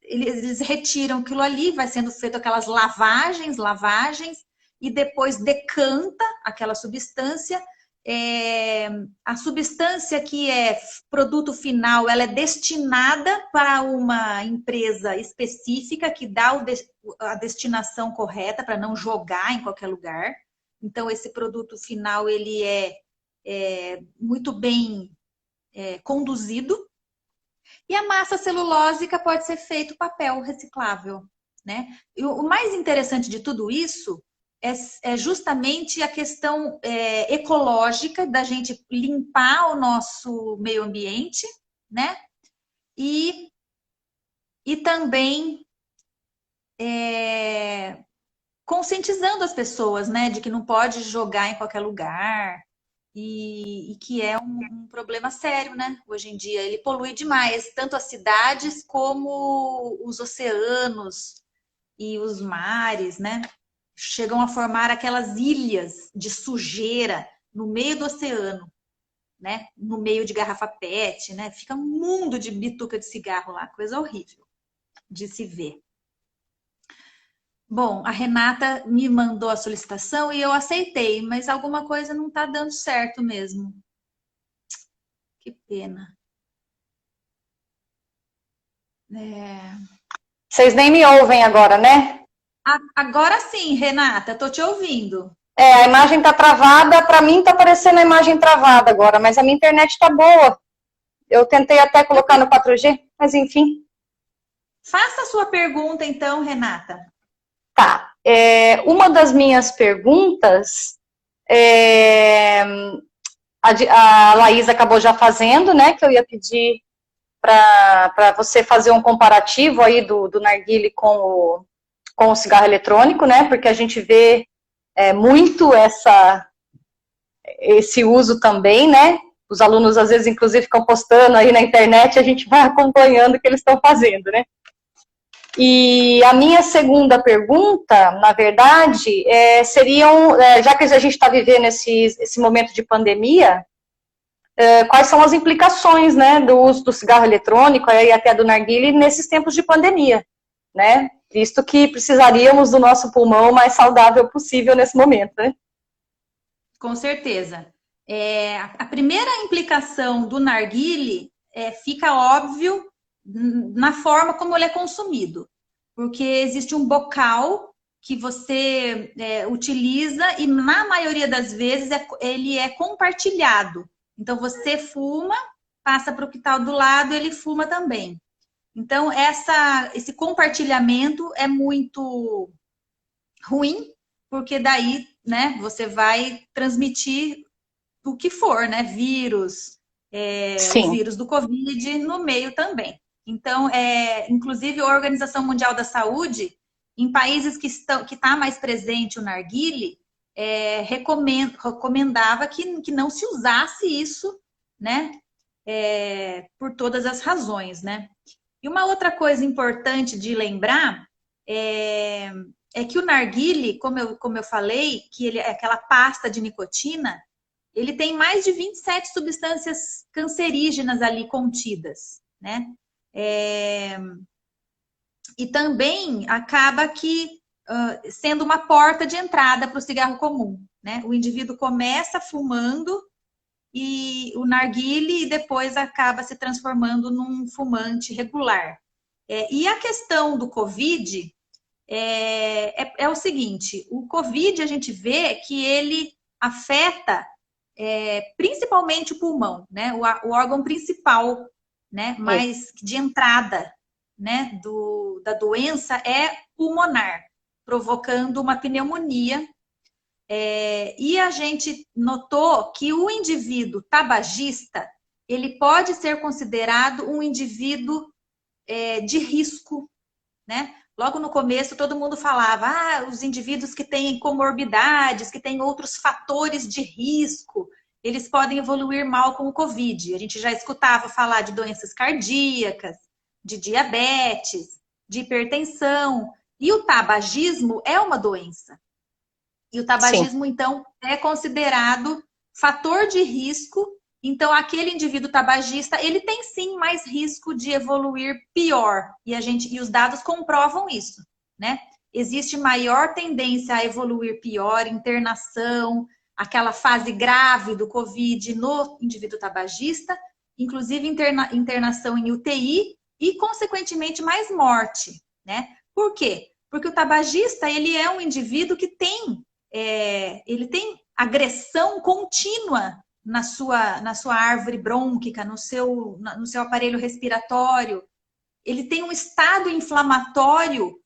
Speaker 1: eles retiram aquilo ali, vai sendo feito aquelas lavagens, e depois decanta aquela substância. A substância que é produto final, ela é destinada para uma empresa específica que dá a destinação correta para não jogar em qualquer lugar. Então, esse produto final, ele é muito bem conduzido. E a massa celulósica pode ser feito papel reciclável, né? E o mais interessante de tudo isso é justamente a questão ecológica da gente limpar o nosso meio ambiente, né? E também conscientizando as pessoas, né? De que não pode jogar em qualquer lugar e que é um problema sério, né? Hoje em dia ele polui demais, tanto as cidades como os oceanos e os mares, né? Chegam a formar aquelas ilhas de sujeira no meio do oceano, né? No meio de garrafa PET, né? Fica um mundo de bituca de cigarro lá, coisa horrível de se ver. Bom, a Renata me mandou a solicitação e eu aceitei, mas alguma coisa não está dando certo mesmo. Que pena.
Speaker 7: Vocês nem me ouvem agora, né?
Speaker 1: Agora sim, Renata, estou te ouvindo.
Speaker 7: A imagem está travada, para mim está aparecendo a imagem travada agora, mas a minha internet está boa. Eu tentei até colocar no 4G, mas enfim.
Speaker 1: Faça a sua pergunta então, Renata.
Speaker 7: Tá. Uma das minhas perguntas, a Laís acabou já fazendo, né? Que eu ia pedir para você fazer um comparativo aí do narguilé com o cigarro eletrônico, né? Porque a gente vê muito esse uso também, né? Os alunos, às vezes, inclusive, ficam postando aí na internet, a gente vai acompanhando o que eles estão fazendo, né? E a minha segunda pergunta, na verdade, já que a gente está vivendo esse momento de pandemia, quais são as implicações, né, do uso do cigarro eletrônico e até do narguilé nesses tempos de pandemia, né? Visto que precisaríamos do nosso pulmão mais saudável possível nesse momento, né?
Speaker 1: Com certeza. A primeira implicação do narguilé fica óbvio na forma como ele é consumido. Porque existe um bocal que você utiliza e, na maioria das vezes, ele é compartilhado. Então, você fuma, passa para o que está do lado, ele fuma também. Então, esse compartilhamento é muito ruim, porque daí, né, você vai transmitir o que for, né, vírus, o vírus do Covid no meio também. Então, inclusive, a Organização Mundial da Saúde, em países que está mais presente o narguilé, recomendava que não se usasse isso, né? Por todas as razões, né? E uma outra coisa importante de lembrar é que o narguilé, como eu falei, que ele é aquela pasta de nicotina, ele tem mais de 27 substâncias cancerígenas ali contidas, né? E também acaba sendo uma porta de entrada para o cigarro comum, né? O indivíduo começa fumando e o narguilé e depois acaba se transformando num fumante regular. E a questão do Covid é o seguinte, o Covid a gente vê que ele afeta principalmente o pulmão, né? O órgão principal, né? Mas de entrada, né? Da doença é pulmonar, provocando uma pneumonia. E a gente notou que o indivíduo tabagista, ele pode ser considerado um indivíduo de risco, né? Logo no começo, todo mundo falava, os indivíduos que têm comorbidades, que têm outros fatores de risco, eles podem evoluir mal com o Covid. A gente já escutava falar de doenças cardíacas, de diabetes, de hipertensão. E o tabagismo é uma doença. E o tabagismo, então, é considerado fator de risco Então, aquele indivíduo tabagista, ele tem sim mais risco de evoluir pior. E os dados comprovam isso, né? Existe maior tendência a evoluir pior, internação, aquela fase grave do Covid no indivíduo tabagista, inclusive internação em UTI e, consequentemente, mais morte, né? Por quê? Porque o tabagista, ele é um indivíduo que ele tem agressão contínua na sua árvore brônquica, no seu aparelho respiratório. Ele tem um estado inflamatório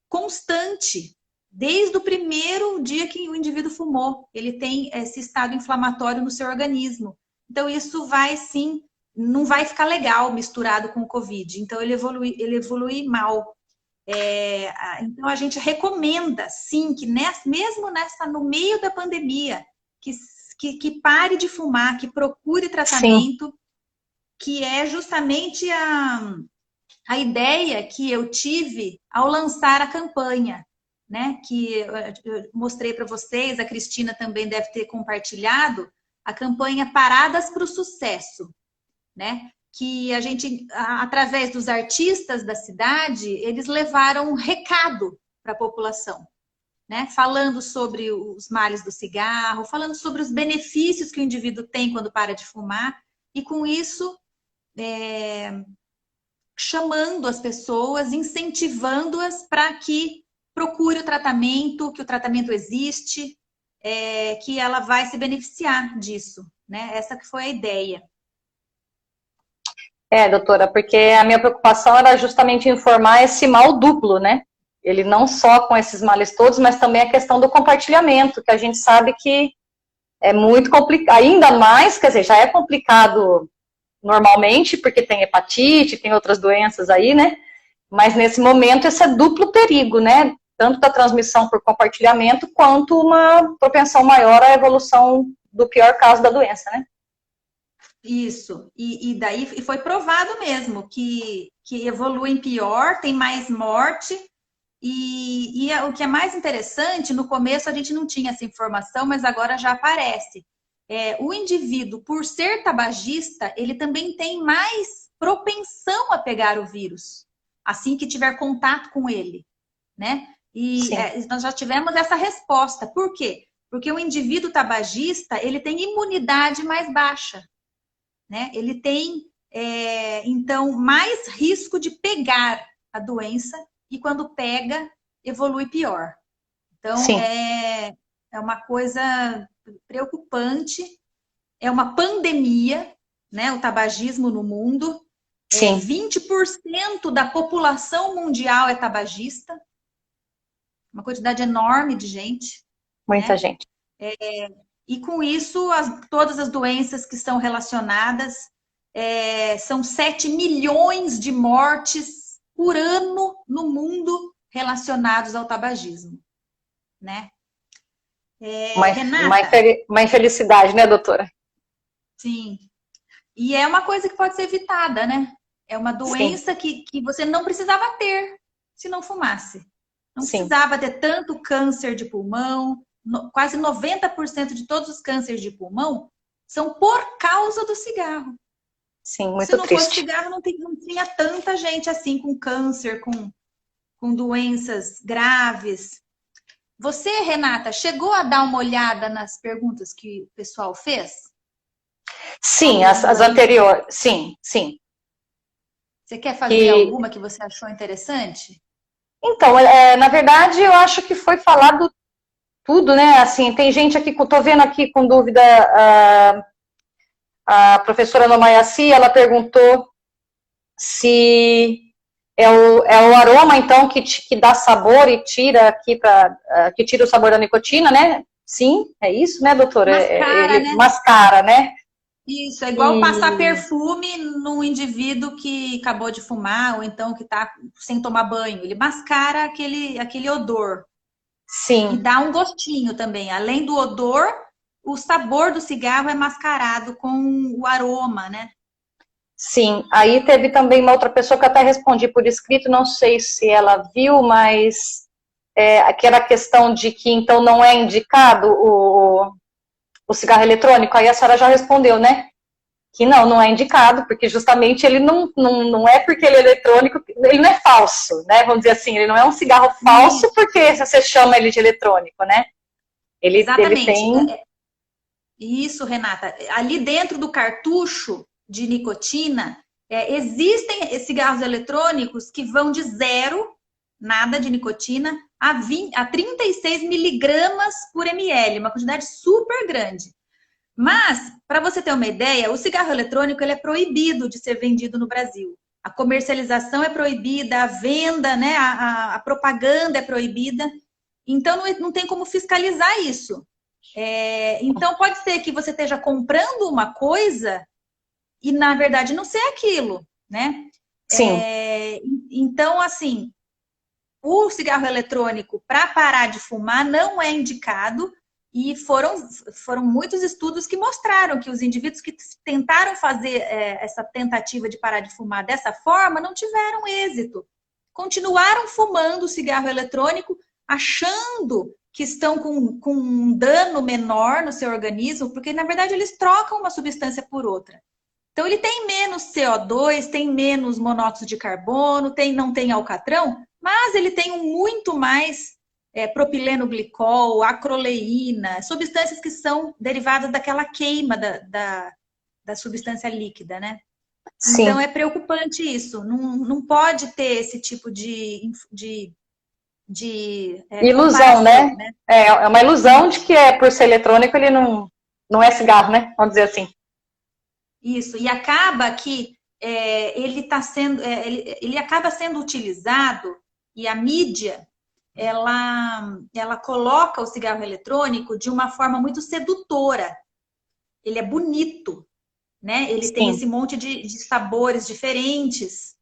Speaker 1: constante, desde o primeiro dia que o indivíduo fumou. Ele tem esse estado inflamatório no seu organismo. Então, isso não vai ficar legal misturado com o Covid. Então, ele evolui mal. Então, a gente recomenda, sim, que mesmo no meio da pandemia, que pare de fumar, que procure tratamento, sim, que é justamente a ideia que eu tive ao lançar a campanha, né? Que eu mostrei para vocês, a Cristina também deve ter compartilhado, a campanha Paradas para o Sucesso, né? Que a gente, através dos artistas da cidade, eles levaram um recado para a população, né? Falando sobre os males do cigarro, falando sobre os benefícios que o indivíduo tem quando para de fumar, e com isso chamando as pessoas, incentivando-as para que procure o tratamento, que o tratamento existe, que ela vai se beneficiar disso, né? Essa que foi a ideia.
Speaker 7: Doutora, porque a minha preocupação era justamente informar esse mal duplo, né? Ele não só com esses males todos, mas também a questão do compartilhamento, que a gente sabe que é muito complicado, ainda mais, quer dizer, já é complicado normalmente, porque tem hepatite, tem outras doenças aí, né? Mas nesse momento esse é duplo perigo, né? Tanto da transmissão por compartilhamento, quanto uma propensão maior à evolução do pior caso da doença, né?
Speaker 1: Isso, e daí foi provado mesmo que evoluem pior, tem mais morte, e o que é mais interessante, no começo a gente não tinha essa informação, mas agora já aparece. O indivíduo, por ser tabagista, ele também tem mais propensão a pegar o vírus, assim que tiver contato com ele, né? E nós já tivemos essa resposta. Por quê? Porque o indivíduo tabagista, ele tem imunidade mais baixa, né? Ele tem, então, mais risco de pegar a doença e quando pega, evolui pior. Então, é uma coisa preocupante, é uma pandemia, né? O tabagismo no mundo. 20% da população mundial é tabagista, uma quantidade enorme de gente.
Speaker 7: Muita gente.
Speaker 1: E com isso, todas as doenças que são relacionadas, são 7 milhões de mortes por ano no mundo relacionados ao tabagismo, né? Renata,
Speaker 7: uma infelicidade, né, doutora?
Speaker 1: Sim. E é uma coisa que pode ser evitada, né? É uma doença que você não precisava ter se não fumasse. Não precisava ter tanto câncer de pulmão. Quase 90% de todos os cânceres de pulmão são por causa do cigarro.
Speaker 7: Sim, muito triste.
Speaker 1: Se não fosse cigarro, não tinha tanta gente assim com câncer, com doenças graves. Você, Renata, chegou a dar uma olhada nas perguntas que o pessoal fez?
Speaker 7: Sim, as anteriores. Sim.
Speaker 1: Você quer fazer alguma que você achou interessante?
Speaker 7: Então, na verdade, eu acho que foi falado tudo, né? Assim, tem gente aqui, tô vendo aqui com dúvida, a professora Nomayaci, ela perguntou se é o aroma, então, que dá sabor e tira que tira o sabor da nicotina, né? Sim, é isso, né, doutora?
Speaker 1: Mascara, né?
Speaker 7: Mascara, né?
Speaker 1: Isso, é igual passar perfume num indivíduo que acabou de fumar, ou então que tá sem tomar banho. Ele mascara aquele odor.
Speaker 7: Sim.
Speaker 1: E dá um gostinho também. Além do odor, o sabor do cigarro é mascarado com o aroma, né?
Speaker 7: Sim. Aí teve também uma outra pessoa que eu até respondi por escrito, não sei se ela viu, mas aquela questão de que então não é indicado o cigarro eletrônico, aí a senhora já respondeu, né? que não é indicado, porque justamente ele não é porque ele é eletrônico, ele não é falso, né? Vamos dizer assim, ele não é um cigarro falso porque você chama ele de eletrônico, né?
Speaker 1: Exatamente.
Speaker 7: Ele tem...
Speaker 1: Isso, Renata. Ali dentro do cartucho de nicotina, existem cigarros eletrônicos que vão de 0, nada de nicotina, a 36 miligramas por ml, uma quantidade super grande. Mas, para você ter uma ideia, o cigarro eletrônico ele é proibido de ser vendido no Brasil. A comercialização é proibida, a venda, né, a propaganda é proibida. Então, não tem como fiscalizar isso. Então, pode ser que você esteja comprando uma coisa e, na verdade, não ser aquilo, né?
Speaker 7: Sim.
Speaker 1: Então, assim, o cigarro eletrônico, para parar de fumar, não é indicado. E foram muitos estudos que mostraram que os indivíduos que tentaram fazer essa tentativa de parar de fumar dessa forma não tiveram êxito. Continuaram fumando o cigarro eletrônico, achando que estão com um dano menor no seu organismo, porque, na verdade, eles trocam uma substância por outra. Então, ele tem menos CO2, tem menos monóxido de carbono, não tem alcatrão, mas ele tem muito mais propileno glicol, acroleína, substâncias que são derivadas daquela queima da substância líquida, né?
Speaker 7: Sim.
Speaker 1: Então, é preocupante isso. Não pode ter esse tipo de
Speaker 7: ilusão, né? É uma ilusão de que por ser eletrônico ele não é cigarro, né? Vamos dizer assim.
Speaker 1: Isso, e acaba que ele acaba sendo utilizado, e a mídia ela coloca o cigarro eletrônico de uma forma muito sedutora. Ele é bonito, né? Ele tem esse monte de sabores diferentes.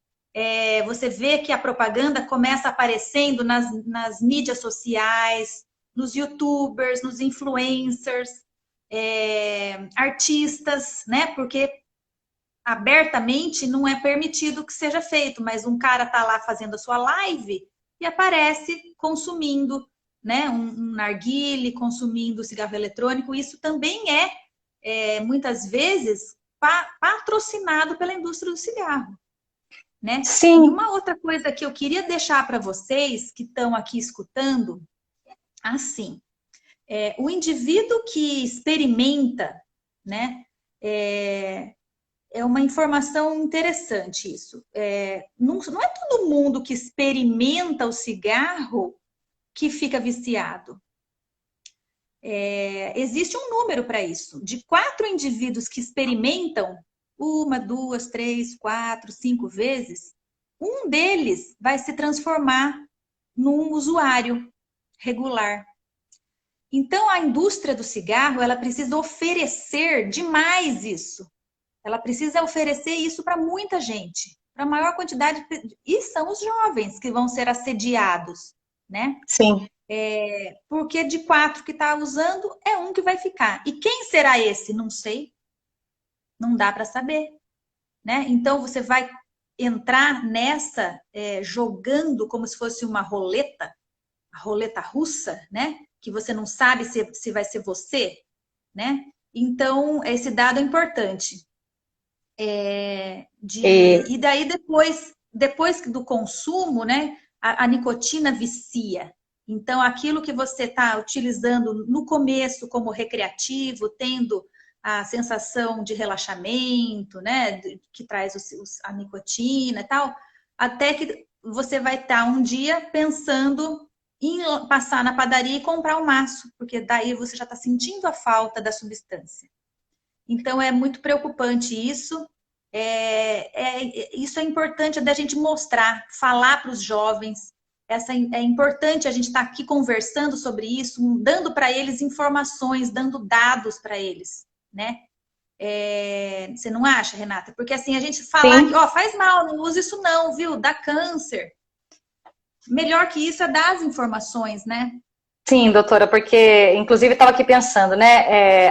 Speaker 1: Você vê que a propaganda começa aparecendo nas mídias sociais, nos youtubers, nos influencers, artistas, né? Porque abertamente não é permitido que seja feito, mas um cara tá lá fazendo a sua live e aparece consumindo, né, um narguile, consumindo cigarro eletrônico. Isso também muitas vezes, patrocinado pela indústria do cigarro, né?
Speaker 7: Sim.
Speaker 1: E uma outra coisa que eu queria deixar para vocês que estão aqui escutando, assim, o indivíduo que experimenta, né, é uma informação interessante isso. Não é todo mundo que experimenta o cigarro que fica viciado. Existe um número para isso. De 4 indivíduos que experimentam 1, 2, 3, 4, 5 vezes, um deles vai se transformar num usuário regular. Então, a indústria do cigarro, ela precisa oferecer demais isso. Ela precisa oferecer isso para muita gente, para a maior quantidade, e são os jovens que vão ser assediados, né?
Speaker 7: Sim.
Speaker 1: Porque de 4 que está usando, é um que vai ficar. E quem será esse? Não sei. Não dá para saber, né? Então, você vai entrar nessa jogando como se fosse uma roleta, a roleta russa, né? Que você não sabe se vai ser você, né? Então, esse dado é importante. E daí, depois do consumo, né, a nicotina vicia. Então, aquilo que você está utilizando no começo como recreativo, tendo a sensação de relaxamento, né, que traz a nicotina e tal, até que você vai estar um dia pensando em passar na padaria e comprar um maço, porque daí você já está sentindo a falta da substância. Então, é muito preocupante isso. Isso é importante da gente mostrar, falar para os jovens. É importante a gente estar aqui conversando sobre isso, dando para eles informações, dando dados para eles, né? Você não acha, Renata? Porque assim, a gente falar que faz mal, não use isso não, viu? Dá câncer. Melhor que isso é dar as informações, né?
Speaker 7: Sim, doutora, porque, inclusive, estava aqui pensando, né,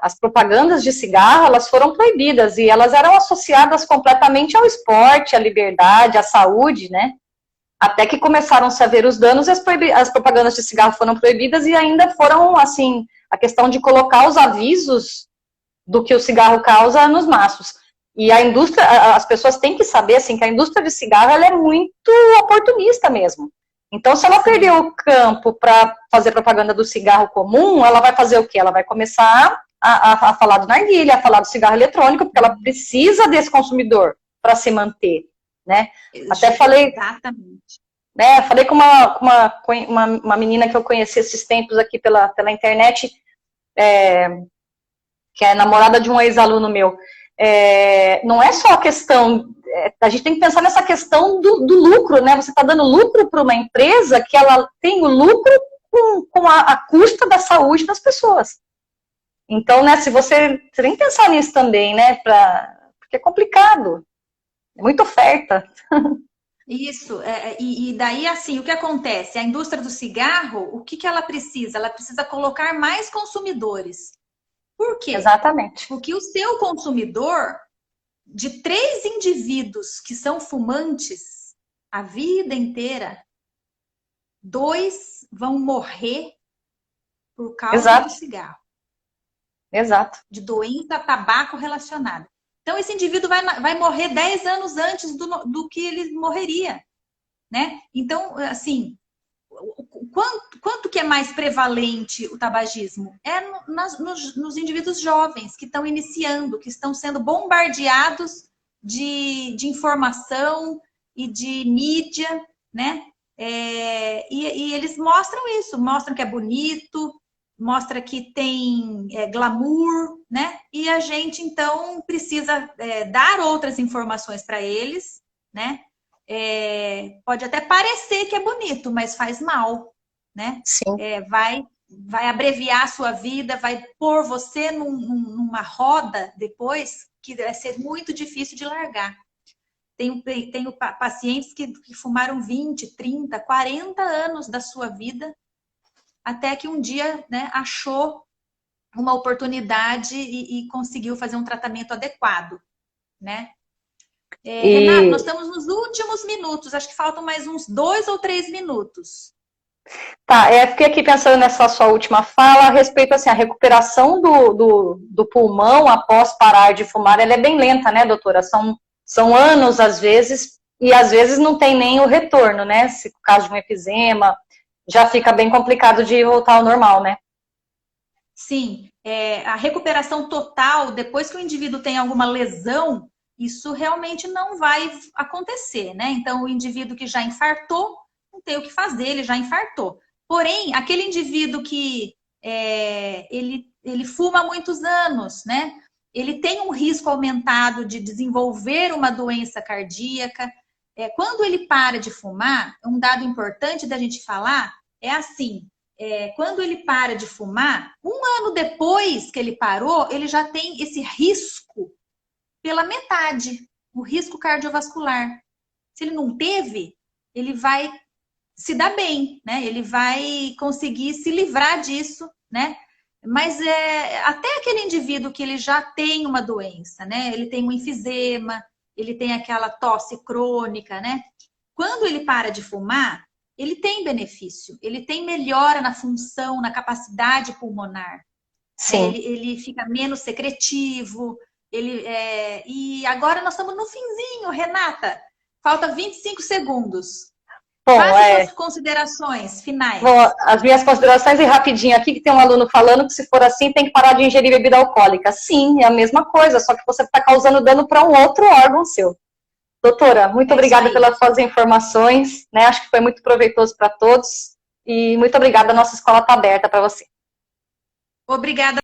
Speaker 7: as propagandas de cigarro, elas foram proibidas e elas eram associadas completamente ao esporte, à liberdade, à saúde, né, até que começaram-se a ver os danos e as propagandas de cigarro foram proibidas e ainda foram, assim, a questão de colocar os avisos do que o cigarro causa nos maços. E a indústria, as pessoas têm que saber, assim, que a indústria de cigarro, ela é muito oportunista mesmo. Então, se ela perder o campo para fazer propaganda do cigarro comum, ela vai fazer o quê? Ela vai começar a falar do narguilé, a falar do cigarro eletrônico, porque ela precisa desse consumidor para se manter, né? Até falei...
Speaker 1: Exatamente.
Speaker 7: Né, falei com uma menina que eu conheci esses tempos aqui pela internet, que é namorada de um ex-aluno meu. Não é só a questão, a gente tem que pensar nessa questão do lucro, né? Você está dando lucro para uma empresa que ela tem o lucro com a custa da saúde das pessoas. Então, né, se você tem que pensar nisso também, né? Porque é complicado, é muita oferta.
Speaker 1: Isso, e daí, assim, o que acontece? A indústria do cigarro, o que ela precisa? Ela precisa colocar mais consumidores. Por quê?
Speaker 7: Exatamente.
Speaker 1: Porque o seu consumidor, de 3 indivíduos que são fumantes a vida inteira, 2 vão morrer por causa do cigarro.
Speaker 7: Exato.
Speaker 1: De doença a tabaco relacionada. Então, esse indivíduo vai morrer 10 anos antes do que ele morreria, né? Então, assim, quanto que é mais prevalente o tabagismo? Nos indivíduos jovens que estão iniciando, que estão sendo bombardeados de informação e de mídia, né? E eles mostram isso, mostram que é bonito, mostra que tem glamour, né? E a gente, então, precisa dar outras informações para eles, né? Pode até parecer que é bonito, mas faz mal, né?
Speaker 7: Sim.
Speaker 1: Vai abreviar a sua vida, vai pôr você numa roda depois que vai ser muito difícil de largar. Tenho pacientes que fumaram 20, 30, 40 anos da sua vida, até que um dia, né, achou uma oportunidade e conseguiu fazer um tratamento adequado, né? Renato, nós estamos nos últimos minutos, acho que faltam mais uns 2 ou 3 minutos.
Speaker 7: Tá, fiquei aqui pensando nessa sua última fala a respeito, assim, a recuperação do pulmão após parar de fumar, ela é bem lenta, né, doutora? São anos, às vezes, e às vezes não tem nem o retorno, né? Se no caso de um efizema, já fica bem complicado de voltar ao normal, né?
Speaker 1: Sim, a recuperação total, depois que o indivíduo tem alguma lesão, isso realmente não vai acontecer, né? Então, o indivíduo que já infartou, não tem o que fazer, ele já infartou. Porém, aquele indivíduo que ele fuma há muitos anos, né? Ele tem um risco aumentado de desenvolver uma doença cardíaca. Quando ele para de fumar, um dado importante da gente falar é assim, quando ele para de fumar, 1 ano depois que ele parou, ele já tem esse risco pela metade, o risco cardiovascular. Se ele não teve, ele vai se dar bem, né? Ele vai conseguir se livrar disso, né? Mas até aquele indivíduo que ele já tem uma doença, né? Ele tem um enfisema, ele tem aquela tosse crônica, né? Quando ele para de fumar, ele tem benefício, ele tem melhora na função, na capacidade pulmonar.
Speaker 7: Sim.
Speaker 1: Ele fica menos secretivo, e agora nós estamos no finzinho, Renata. Falta 25 segundos.
Speaker 7: Bom,
Speaker 1: Faça suas considerações finais.
Speaker 7: Bom, as minhas considerações, e rapidinho aqui, que tem um aluno falando que se for assim, tem que parar de ingerir bebida alcoólica. Sim, é a mesma coisa, só que você está causando dano para um outro órgão seu. Doutora, muito obrigada pelas suas informações, né? Acho que foi muito proveitoso para todos. E muito obrigada, a nossa escola está aberta para você.
Speaker 1: Obrigada.